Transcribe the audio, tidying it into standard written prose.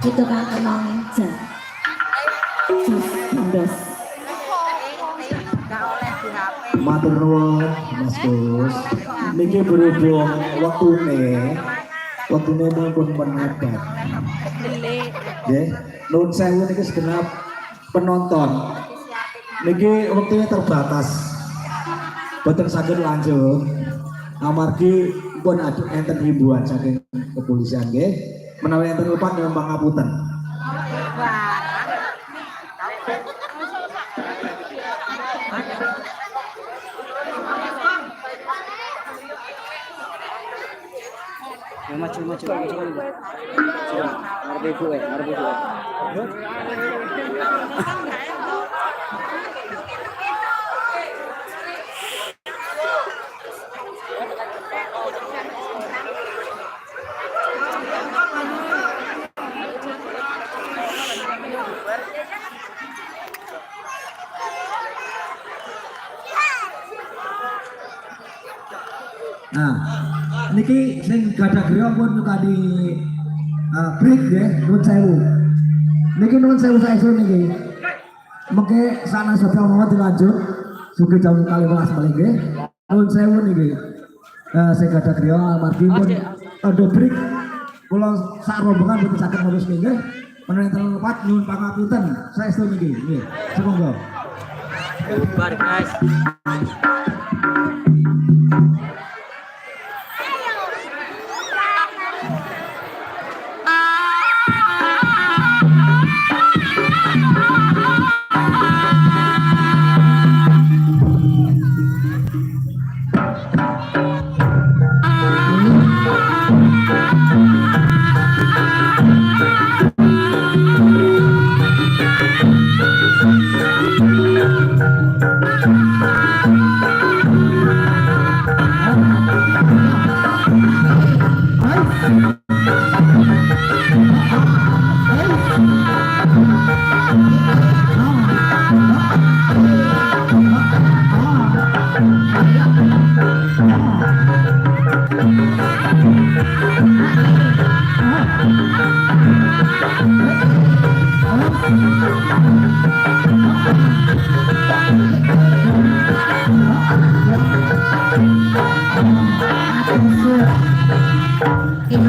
Itu kan emang matur nuwun Mas Gus. Niki berhubung waktune pun menepet. Nggih, nuwun sewu niki segenap penonton. Niki waktunya terbatas. Boten saged lanjut. Amargi pun ada enten himbauan saking kepolisian nggih. Menawi enten lupa nyuwun pangapunten. Maju. Ngarep ibu. Nah, niki sing gadah griya pun tadi break ya, nuwun sewu. Niki nuwun sewu saestu niki. Mengke sana sedaya mau dilanjut sugih jam 12 balik nggih. Nuwun sewu niki. Sing gadah griya amargi pun ada break. Kula sak rombongan boten saged ngurus nggih. Menawi enten lepat nyuwun pangapunten saestu niki. Nggih, sumangga. Bubar guys. Ini